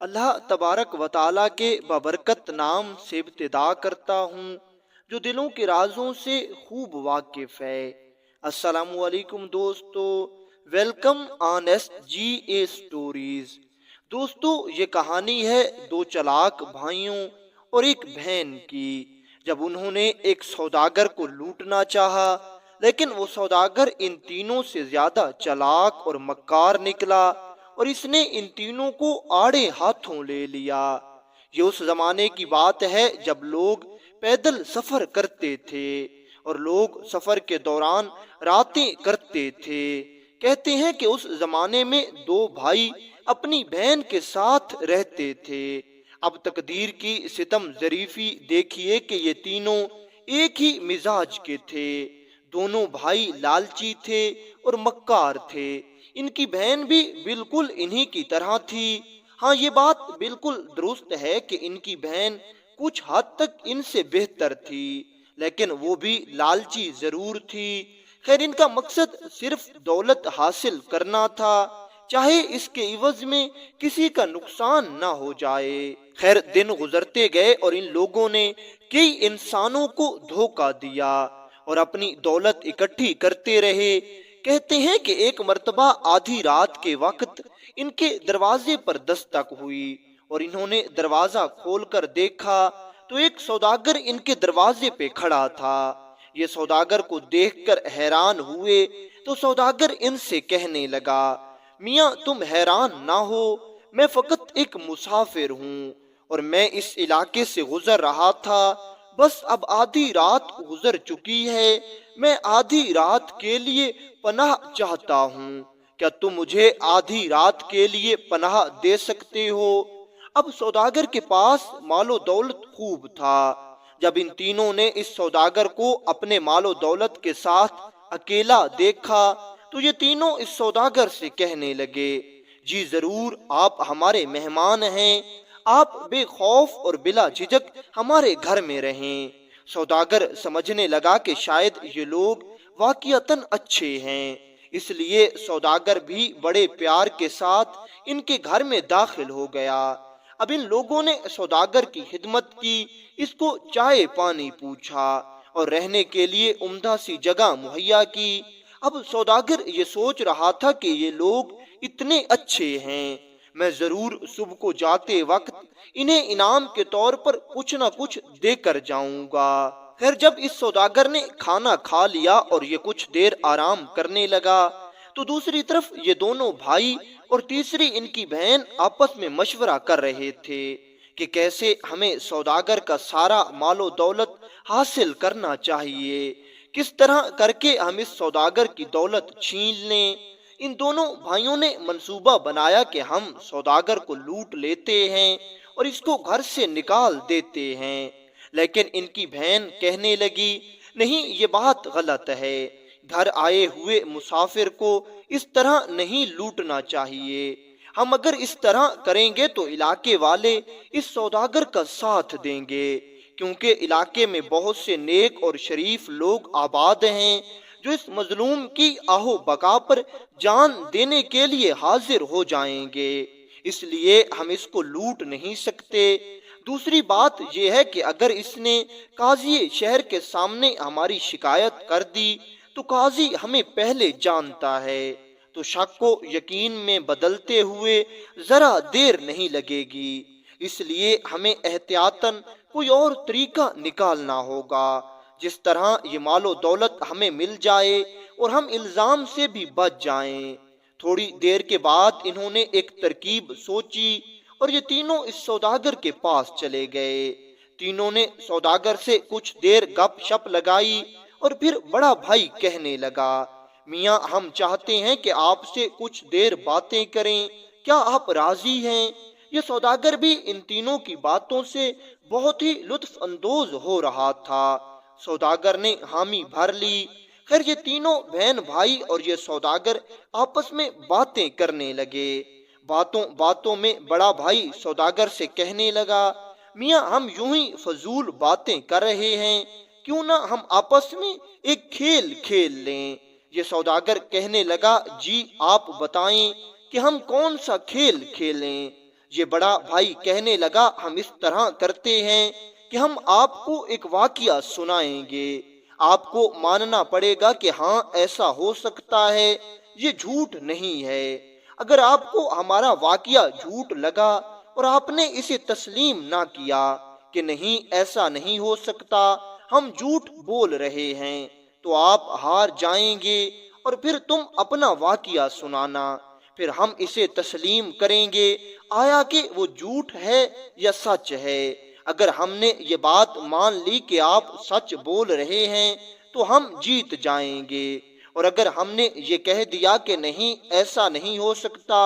اللہ تبارک و تعالیٰ کے بابرکت نام سے ابتدا کرتا ہوں جو دلوں کے رازوں سے خوب واقف ہے۔ السلام علیکم دوستو، welcome on S G A stories. دوستو، یہ کہانی ہے دو چلاک بھائیوں اور ایک بہن کی۔ جب انہوں نے ایک سوداگر کو لوٹنا چاہا، لیکن وہ سوداگر ان تینوں سے زیادہ چلاک اور مکار نکلا اور اس نے ان تینوں کو آڑے ہاتھوں لے لیا۔ یہ اس زمانے کی بات ہے جب لوگ پیدل سفر کرتے تھے اور لوگ سفر کے دوران راتیں کرتے تھے۔ کہتے ہیں کہ اس زمانے میں دو بھائی اپنی بہن کے ساتھ رہتے تھے۔ اب تقدیر کی ستم ظریفی دیکھیے کہ یہ تینوں ایک ہی مزاج کے تھے۔ دونوں بھائی لالچی تھے اور مکار تھے۔ ان کی بہن بھی بالکل انہی کی طرح تھی۔ ہاں، یہ بات بالکل درست ہے کہ ان کی بہن کچھ حد تک ان سے بہتر تھی، لیکن وہ بھی لالچی ضرور تھی۔ خیر، ان کا مقصد صرف دولت حاصل کرنا تھا، چاہے اس کے عوض میں کسی کا نقصان نہ ہو جائے۔ خیر، دن گزرتے گئے اور ان لوگوں نے کئی انسانوں کو دھوکہ دیا اور اپنی دولت اکٹھی کرتے رہے۔ کہتے ہیں کہ ایک مرتبہ آدھی رات کے وقت ان کے دروازے پر دستک ہوئی اور انہوں نے دروازہ کھول کر دیکھا تو ایک سوداگر ان کے دروازے پہ کھڑا تھا۔ یہ سوداگر کو دیکھ کر حیران ہوئے تو سوداگر ان سے کہنے لگا، میاں تم حیران نہ ہو، میں فقط ایک مسافر ہوں اور میں اس علاقے سے گزر رہا تھا۔ بس اب آدھی رات گزر چکی ہے، میں آدھی رات کے لیے پناہ چاہتا ہوں، کیا تم مجھے آدھی رات کے لیے پناہ دے سکتے ہو؟ اب سوداگر کے پاس مال و دولت خوب تھا۔ جب ان تینوں نے اس سوداگر کو اپنے مال و دولت کے ساتھ اکیلا دیکھا تو یہ تینوں اس سوداگر سے کہنے لگے، جی ضرور، آپ ہمارے مہمان ہیں، آپ بے خوف اور بلا جھجک ہمارے گھر میں رہیں۔ سوداگر سمجھنے لگا کہ شاید یہ لوگ واقعتاً اچھے ہیں، اس لیے سوداگر بھی بڑے پیار کے ساتھ ان کے گھر میں داخل ہو گیا۔ اب ان لوگوں نے سوداگر کی خدمت کی، اس کو چائے پانی پوچھا اور رہنے کے لیے عمدہ سی جگہ مہیا کی۔ اب سوداگر یہ سوچ رہا تھا کہ یہ لوگ اتنے اچھے ہیں، میں ضرور صبح کو جاتے وقت انہیں انعام کے طور پر کچھ نہ کچھ دے کر جاؤں گا۔ خیر، جب اس سوداگر نے کھانا کھا لیا اور یہ کچھ دیر آرام کرنے لگا تو دوسری طرف یہ دونوں بھائی اور تیسری ان کی بہن آپس میں مشورہ کر رہے تھے کہ کیسے ہمیں سوداگر کا سارا مال و دولت حاصل کرنا چاہیے، کس طرح کر کے ہم اس سوداگر کی دولت چھین لیں۔ ان دونوں بھائیوں نے منصوبہ بنایا کہ ہم سوداگر کو لوٹ لیتے ہیں اور اس کو گھر سے نکال دیتے ہیں، لیکن ان کی بہن کہنے لگی، نہیں، یہ بات غلط ہے، گھر آئے ہوئے مسافر کو اس طرح نہیں لوٹنا چاہیے۔ ہم اگر اس طرح کریں گے تو علاقے والے اس سوداگر کا ساتھ دیں گے، کیونکہ علاقے میں بہت سے نیک اور شریف لوگ آباد ہیں جو اس مظلوم کی آہو بقا پر جان دینے کے لیے حاضر ہو جائیں گے، اس لیے ہم اس کو لوٹ نہیں سکتے۔ دوسری بات یہ ہے کہ اگر اس نے قاضی شہر کے سامنے ہماری شکایت کر دی تو قاضی ہمیں پہلے جانتا ہے، تو شک کو یقین میں بدلتے ہوئے ذرا دیر نہیں لگے گی، اس لیے ہمیں احتیاطاً کوئی اور طریقہ نکالنا ہوگا جس طرح یہ مال و دولت ہمیں مل جائے اور ہم الزام سے بھی بچ جائیں۔ تھوڑی دیر کے بعد انہوں نے ایک ترکیب سوچی اور یہ تینوں اس سوداگر کے پاس چلے گئے۔ تینوں نے سوداگر سے کچھ دیر گپ شپ لگائی اور پھر بڑا بھائی کہنے لگا، میاں ہم چاہتے ہیں کہ آپ سے کچھ دیر باتیں کریں، کیا آپ راضی ہیں؟ یہ سوداگر بھی ان تینوں کی باتوں سے بہت ہی لطف اندوز ہو رہا تھا۔ سوداگر نے حامی بھر لی۔ خیر، یہ تینوں بہن بھائی اور یہ سوداگر آپس میں باتیں کرنے لگے۔ باتوں باتوں میں بڑا بھائی سوداگر سے کہنے لگا، میاں ہم یوں ہی فضول باتیں کر رہے ہیں، کیوں نہ ہم آپس میں ایک کھیل کھیل لیں؟ یہ سوداگر کہنے لگا، جی آپ بتائیں کہ ہم کون سا کھیل کھیلیں؟ یہ بڑا بھائی کہنے لگا ہم اس طرح کرتے ہیں کہ ہم آپ کو ایک واقعہ سنائیں گے، آپ کو ماننا پڑے گا کہ ہاں ایسا ہو سکتا ہے، یہ جھوٹ نہیں ہے۔ اگر آپ کو ہمارا واقعہ جھوٹ لگا اور آپ نے اسے تسلیم نہ کیا کہ نہیں ایسا نہیں ہو سکتا، ہم جھوٹ بول رہے ہیں، تو آپ ہار جائیں گے اور پھر تم اپنا واقعہ سنانا، پھر ہم اسے تسلیم کریں گے آیا کہ وہ جھوٹ ہے یا سچ ہے۔ اگر ہم نے یہ بات مان لی کہ آپ سچ بول رہے ہیں تو ہم جیت جائیں گے، اور اگر ہم نے یہ کہہ دیا کہ نہیں ایسا نہیں ہو سکتا،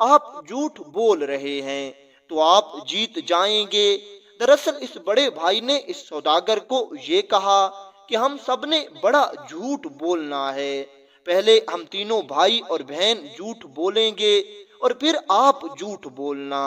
آپ جھوٹ بول رہے ہیں، تو آپ جیت جائیں گے۔ دراصل اس بڑے بھائی نے اس سوداگر کو یہ کہا کہ ہم سب نے بڑا جھوٹ بولنا ہے، پہلے ہم تینوں بھائی اور بہن جھوٹ بولیں گے اور پھر آپ جھوٹ بولنا۔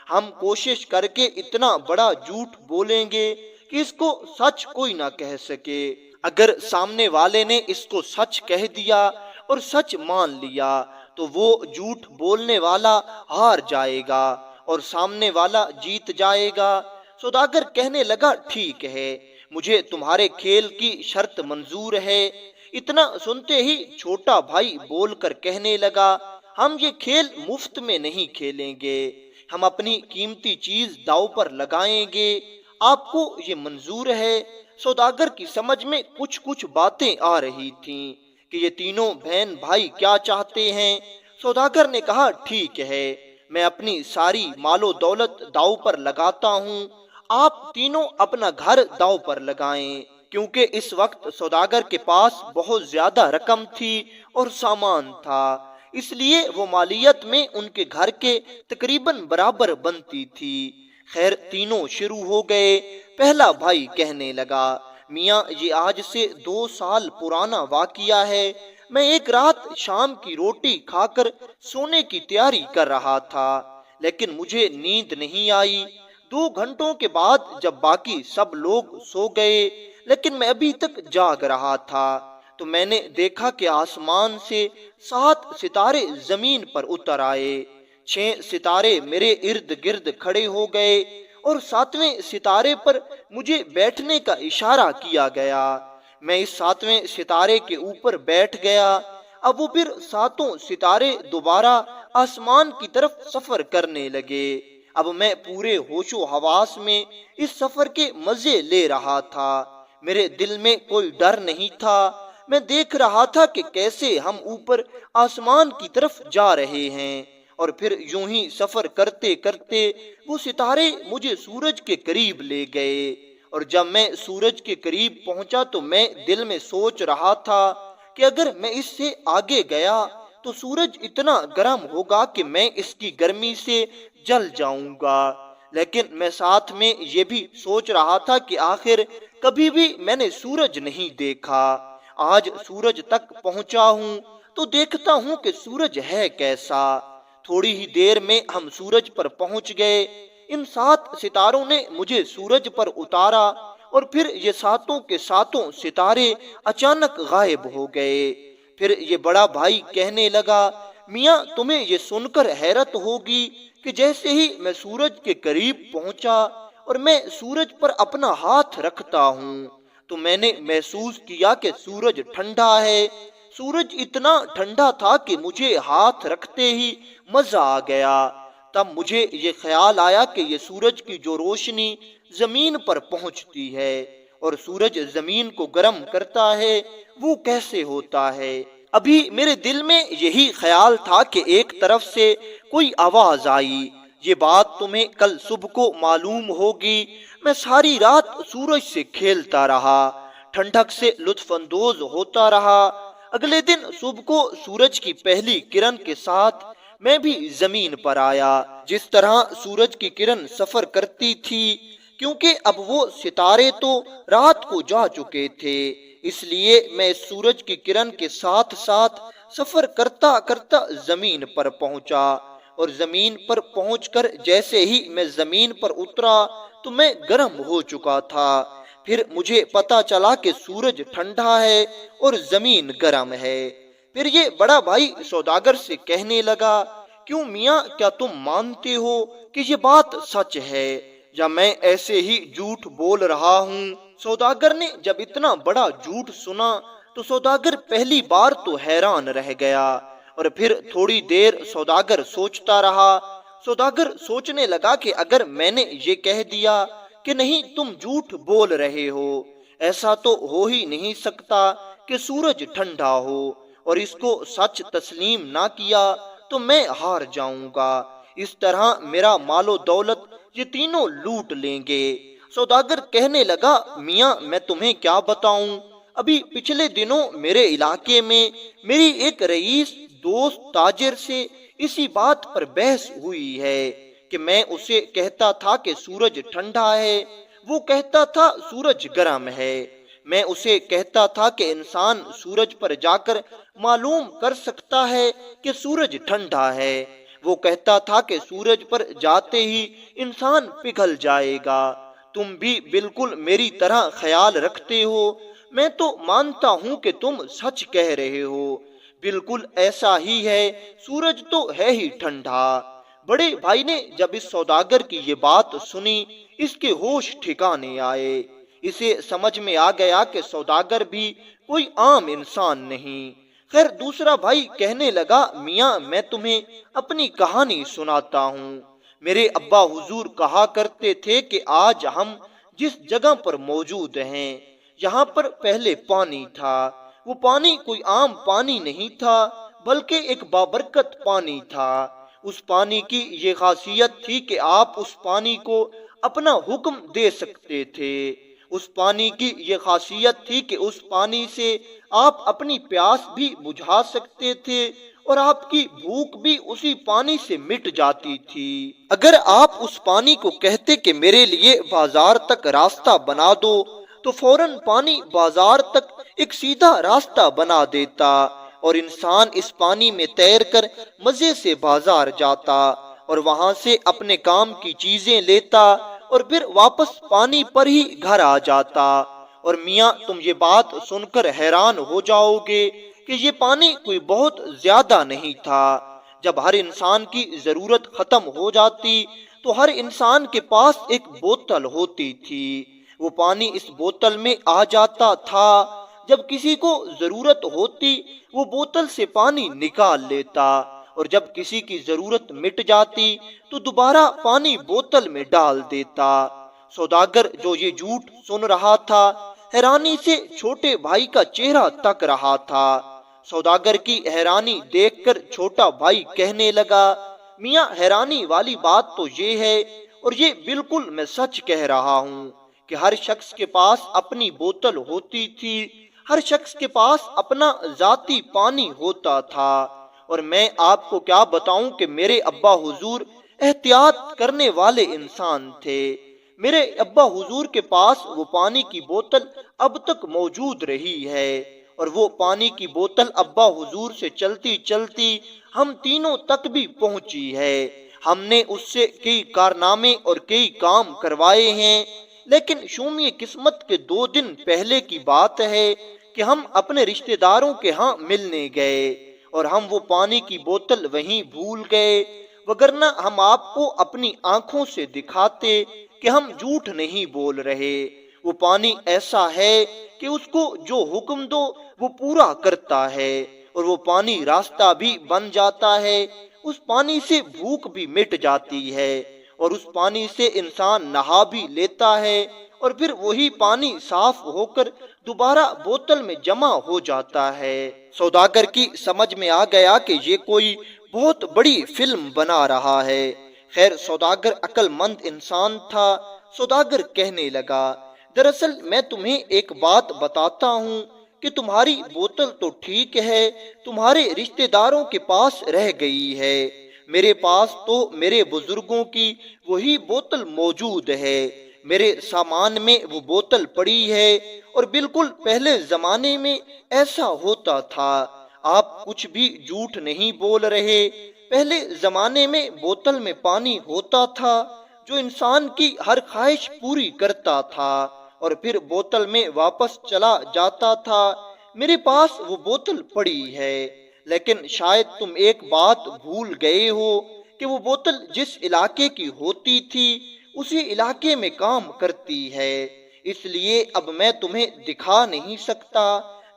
ہم کوشش کر کے اتنا بڑا جھوٹ بولیں گے کہ اس کو سچ کوئی نہ کہہ سکے۔ اگر سامنے والے نے اس کو سچ کہہ دیا اور سچ مان لیا تو وہ جھوٹ بولنے والا ہار جائے گا اور سامنے والا جیت جائے گا۔ سوداگر کہنے لگا ٹھیک ہے، مجھے تمہارے کھیل کی شرط منظور ہے۔ اتنا سنتے ہی چھوٹا بھائی بول کر کہنے لگا ہم یہ کھیل مفت میں نہیں کھیلیں گے، ہم اپنی قیمتی چیز داؤ پر لگائیں گے، آپ کو یہ منظور ہے؟ سوداگر کی سمجھ میں کچھ باتیں آ رہی تھیں کہ یہ تینوں بہن بھائی کیا چاہتے ہیں۔ سوداگر نے کہا ٹھیک ہے، میں اپنی ساری مال و دولت داؤ پر لگاتا ہوں، آپ تینوں اپنا گھر داؤ پر لگائیں، کیونکہ اس وقت سوداگر کے پاس بہت زیادہ رقم تھی اور سامان تھا، اس لیے وہ مالیت میں ان کے گھر کے تقریباً برابر بنتی تھی۔ خیر تینوں شروع ہو گئے۔ پہلا بھائی کہنے لگا میاں یہ آج سے 2 سال پرانا واقعہ ہے، میں ایک رات شام کی روٹی کھا کر سونے کی تیاری کر رہا تھا، لیکن مجھے نیند نہیں آئی۔ 2 گھنٹوں کے بعد جب باقی سب لوگ سو گئے لیکن میں ابھی تک جاگ رہا تھا تو میں نے دیکھا کہ آسمان سے 7 ستارے زمین پر اتر آئے، 6 ستارے میرے ارد گرد کھڑے ہو گئے اور 7ویں ستارے پر مجھے بیٹھنے کا اشارہ کیا گیا۔ میں اس 7ویں ستارے کے اوپر بیٹھ گیا۔ اب وہ پھر 7 ستارے دوبارہ آسمان کی طرف سفر کرنے لگے۔ اب میں پورے ہوش و حواس میں اس سفر کے مزے لے رہا تھا، میرے دل میں کوئی ڈر نہیں تھا، میں دیکھ رہا تھا کہ کیسے ہم اوپر آسمان کی طرف جا رہے ہیں، اور پھر یوں ہی سفر کرتے کرتے وہ ستارے مجھے سورج کے قریب لے گئے، اور جب میں سورج کے قریب پہنچا تو میں دل میں سوچ رہا تھا کہ اگر میں اس سے آگے گیا تو سورج اتنا گرم ہوگا کہ میں اس کی گرمی سے جل جاؤں گا، لیکن میں ساتھ میں یہ بھی سوچ رہا تھا کہ آخر کبھی بھی میں نے سورج نہیں دیکھا، آج سورج تک پہنچا ہوں تو دیکھتا ہوں کہ سورج ہے کیسا۔ تھوڑی ہی دیر میں ہم سورج پر پہنچ گئے۔ ان 7 ستاروں نے مجھے سورج پر اتارا اور پھر یہ 7 کے 7 ستارے اچانک غائب ہو گئے۔ پھر یہ بڑا بھائی کہنے لگا میاں تمہیں یہ سن کر حیرت ہوگی کہ جیسے ہی میں سورج کے قریب پہنچا اور میں سورج پر اپنا ہاتھ رکھتا ہوں تو میں نے محسوس کیا کہ سورج ٹھنڈا ہے۔ سورج اتنا ٹھنڈا تھا کہ مجھے ہاتھ رکھتے ہی مزہ آ گیا۔ تب مجھے یہ خیال آیا کہ یہ سورج کی جو روشنی زمین پر پہنچتی ہے اور سورج زمین کو گرم کرتا ہے وہ کیسے ہوتا ہے۔ ابھی میرے دل میں یہی خیال تھا کہ ایک طرف سے کوئی آواز آئی یہ بات تمہیں کل صبح کو معلوم ہوگی۔ میں ساری رات سورج سے کھیلتا رہا، ٹھنڈک سے لطف اندوز ہوتا رہا۔ اگلے دن صبح کو سورج کی پہلی کرن کے ساتھ میں بھی زمین پر آیا۔ جس طرح سورج کی کرن سفر کرتی تھی، کیونکہ اب وہ ستارے تو رات کو جا چکے تھے، اس لیے میں سورج کی کرن کے ساتھ ساتھ سفر کرتا کرتا زمین پر پہنچا، اور زمین پر پہنچ کر جیسے ہی میں زمین پر اترا تو میں گرم ہو چکا تھا۔ پھر مجھے پتا چلا کہ سورج ٹھنڈا ہے اور زمین گرم ہے۔ پھر یہ بڑا بھائی سوداگر سے کہنے لگا کیوں میاں، کیا تم مانتے ہو کہ یہ بات سچ ہے یا میں ایسے ہی جھوٹ بول رہا ہوں؟ سوداگر نے جب اتنا بڑا جھوٹ سنا تو سوداگر پہلی بار تو حیران رہ گیا، اور پھر تھوڑی دیر سوداگر سوچتا رہا۔ سوداگر سوچنے لگا کہ اگر میں نے یہ کہہ دیا کہ نہیں تم جھوٹ بول رہے ہو، ایسا تو ہو ہی نہیں سکتا کہ سورج ٹھنڈا ہو، اور اس کو سچ تسلیم نہ کیا تو میں ہار جاؤں گا، اس طرح میرا مال و دولت یہ تینوں لوٹ لیں گے۔ سوداگر کہنے لگا، میاں میں تمہیں کیا بتاؤں، ابھی پچھلے دنوں میرے علاقے میں میری ایک رئیس دوست تاجر سے اسی بات پر بحث ہوئی ہے کہ میں اسے کہتا تھا کہ سورج ٹھنڈا ہے، وہ کہتا تھا سورج گرم ہے۔ میں اسے کہتا تھا کہ انسان سورج پر جا کر معلوم کر سکتا ہے کہ سورج ٹھنڈا ہے، وہ کہتا تھا کہ سورج پر جاتے ہی انسان پگھل جائے گا۔ تم بھی بالکل میری طرح خیال رکھتے ہو، میں تو مانتا ہوں کہ تم سچ کہہ رہے ہو، بالکل ایسا ہی ہے، سورج تو ہے ہی ٹھنڈا۔ بڑے بھائی نے جب اس سوداگر کی یہ بات سنی، اس کے ہوش ٹھکانے آئے، اسے سمجھ میں آ گیا کہ سوداگر بھی کوئی عام انسان نہیں۔ خیر دوسرا بھائی کہنے لگا، میاں میں تمہیں اپنی کہانی سناتا ہوں۔ میرے ابا حضور کہا کرتے تھے کہ آج ہم جس جگہ پر موجود ہیں یہاں پر پہلے پانی تھا، وہ پانی کوئی عام پانی نہیں تھا بلکہ ایک بابرکت پانی تھا۔ اس پانی کی یہ خاصیت تھی کہ آپ اس پانی کو اپنا حکم دے سکتے تھے، اس پانی کی یہ خاصیت تھی کہ اس پانی سے آپ اپنی پیاس بھی بجھا سکتے تھے اور آپ کی بھوک بھی اسی پانی سے مٹ جاتی تھی۔ اگر آپ اس پانی کو کہتے کہ میرے لیے بازار تک راستہ بنا دو تو فوراً پانی بازار تک ایک سیدھا راستہ بنا دیتا، اور انسان اس پانی میں تیر کر مزے سے بازار جاتا اور وہاں سے اپنے کام کی چیزیں لیتا اور پھر واپس پانی پر ہی گھر آ جاتا۔ اور میاں تم یہ بات سن کر حیران ہو جاؤ گے کہ یہ پانی کوئی بہت زیادہ نہیں تھا۔ جب ہر انسان کی ضرورت ختم ہو جاتی تو ہر انسان کے پاس ایک بوتل ہوتی تھی، وہ پانی اس بوتل میں آ جاتا تھا، جب کسی کو ضرورت ہوتی وہ بوتل سے پانی نکال لیتا، اور جب کسی کی ضرورت مٹ جاتی تو دوبارہ پانی بوتل میں ڈال دیتا۔ سوداگر جو یہ جھوٹ سن رہا تھا حیرانی سے چھوٹے بھائی کا چہرہ تک رہا تھا۔ سوداگر کی حیرانی دیکھ کر چھوٹا بھائی کہنے لگا، میاں حیرانی والی بات تو یہ ہے، اور یہ بالکل میں سچ کہہ رہا ہوں، کہ ہر شخص کے پاس اپنی بوتل ہوتی تھی، ہر شخص کے پاس اپنا ذاتی پانی ہوتا تھا، اور میں آپ کو کیا بتاؤں کہ میرے ابا حضور احتیاط کرنے والے انسان تھے۔ میرے ابا حضور کے پاس وہ پانی کی بوتل اب تک موجود رہی ہے، اور وہ پانی کی بوتل ابا حضور سے چلتی چلتی ہم تینوں تک بھی پہنچی ہے۔ ہم نے اس سے کئی کارنامے اور کئی کام کروائے ہیں، لیکن شومی قسمت کے 2 دن پہلے کی بات ہے کہ ہم اپنے رشتہ داروں کے ہاں ملنے گئے اور ہم وہ پانی کی بوتل وہیں بھول گئے، وگرنہ ہم آپ کو اپنی آنکھوں سے دکھاتے کہ ہم جھوٹ نہیں بول رہے۔ وہ پانی ایسا ہے کہ اس کو جو حکم دو وہ پورا کرتا ہے، اور وہ پانی راستہ بھی بن جاتا ہے، اس پانی سے بھوک بھی مٹ جاتی ہے، اور اس پانی سے انسان نہا بھی لیتا ہے، اور پھر وہی پانی صاف ہو کر دوبارہ بوتل میں جمع ہو جاتا ہے۔ سوداگر کی سمجھ میں آ گیا کہ یہ کوئی بہت بڑی فلم بنا رہا ہے۔ خیر سوداگر عقل مند انسان تھا۔ سوداگر کہنے لگا، دراصل میں تمہیں ایک بات بتاتا ہوں کہ تمہاری بوتل تو ٹھیک ہے، تمہارے رشتہ داروں کے پاس رہ گئی ہے، میرے پاس تو میرے بزرگوں کی وہی بوتل موجود ہے، میرے سامان میں وہ بوتل پڑی ہے، اور بالکل پہلے زمانے میں ایسا ہوتا تھا۔ آپ کچھ بھی جھوٹ نہیں بول رہے، پہلے زمانے میں بوتل میں پانی ہوتا تھا جو انسان کی ہر خواہش پوری کرتا تھا اور پھر بوتل میں واپس چلا جاتا تھا۔ میرے پاس وہ بوتل پڑی ہے، لیکن شاید تم ایک بات بھول گئے ہو کہ وہ بوتل جس علاقے کی ہوتی تھی اسی علاقے میں کام کرتی ہے، اس لیے اب میں تمہیں دکھا نہیں سکتا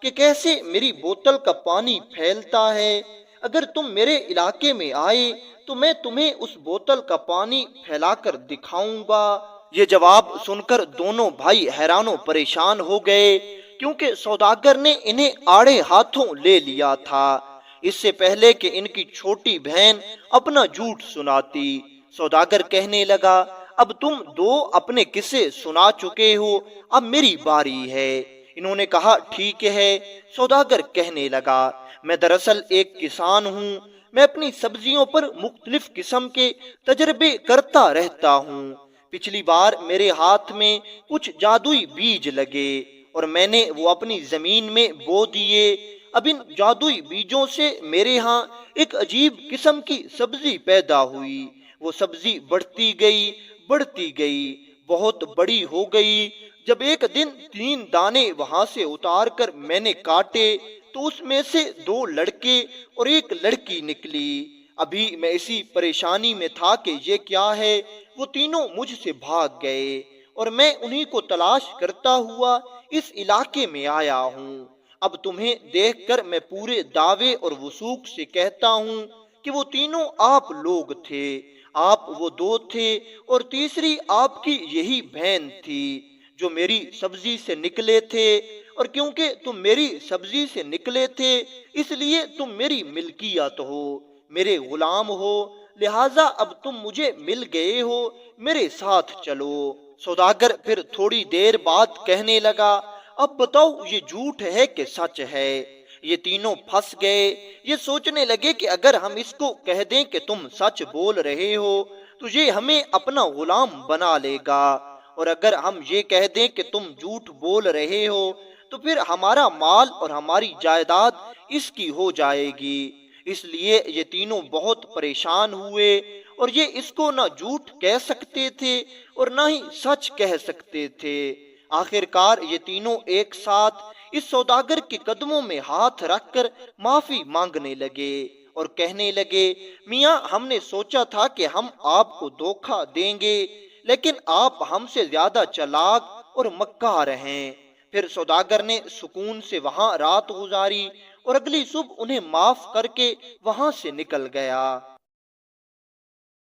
کہ کیسے میری بوتل کا پانی پھیلتا ہے۔ اگر تم میرے علاقے میں آئے تو میں تمہیں اس بوتل کا پانی پھیلا کر دکھاؤں گا۔ یہ جواب سن کر دونوں بھائی حیران و پریشان ہو گئے، کیونکہ سوداگر نے انہیں آڑے ہاتھوں لے لیا تھا، اس سے پہلے کہ ان کی چھوٹی بہن اپنا جھوٹ سناتی۔ سوداگر کہنے لگا، اب تم دو اپنے قصے سنا چکے ہو، اب میری باری ہے۔ انہوں نے کہا ٹھیک ہے۔ سوداگر کہنے لگا، میں دراصل ایک کسان ہوں، میں اپنی سبزیوں پر مختلف قسم کے تجربے کرتا رہتا ہوں۔ پچھلی بار میرے ہاتھ میں کچھ جادوئی بیج لگے اور میں نے وہ اپنی زمین میں بو دیے۔ اب ان جادوئی بیجوں سے میرے ہاں ایک عجیب قسم کی سبزی پیدا ہوئی۔ وہ سبزی بڑھتی گئی، بہت بڑی ہو گئی۔ جب ایک دن 3 دانے وہاں سے اتار کر میں نے کاٹے تو اس میں سے 2 لڑکے اور 1 لڑکی نکلی۔ ابھی میں اسی پریشانی میں تھا کہ یہ کیا ہے، وہ تینوں مجھ سے بھاگ گئے اور میں انہی کو تلاش کرتا ہوا اس علاقے میں آیا ہوں۔ اب تمہیں دیکھ کر میں پورے دعوے اور وثوق سے کہتا ہوں کہ وہ تینوں آپ لوگ تھے، آپ وہ 2 تھے اور تیسری آپ کی یہی بہن تھی جو میری سبزی سے نکلے تھے، اور کیونکہ تم میری سبزی سے نکلے تھے اس لیے تم میری ملکیت ہو، میرے غلام ہو، لہٰذا اب تم مجھے مل گئے ہو، میرے ساتھ چلو۔ سوداگر پھر تھوڑی دیر بعد کہنے لگا، اب بتاؤ یہ جھوٹ ہے کہ سچ ہے؟ یہ تینوں پھنس گئے، یہ سوچنے لگے کہ اگر ہم اس کو کہہ دیں کہ تم سچ بول رہے ہو تو یہ ہمیں اپنا غلام بنا لے گا، اور اگر ہم یہ کہہ دیں کہ تم جھوٹ بول رہے ہو تو پھر ہمارا مال اور ہماری جائیداد اس کی ہو جائے گی۔ اس لیے یہ تینوں بہت پریشان ہوئے اور یہ اس کو نہ جھوٹ کہہ سکتے تھے اور نہ ہی سچ کہہ سکتے تھے۔ آخر کار یہ تینوں ایک ساتھ اس سوداگر کے قدموں میں ہاتھ رکھ کر معافی مانگنے لگے اور کہنے لگے، میاں ہم نے سوچا تھا کہ ہم آپ کو دھوکہ دیں گے، لیکن آپ ہم سے زیادہ چلاک اور مکار ہیں۔ پھر سوداگر نے سکون سے وہاں رات گزاری اور اگلی صبح انہیں معاف کر کے وہاں سے نکل گیا۔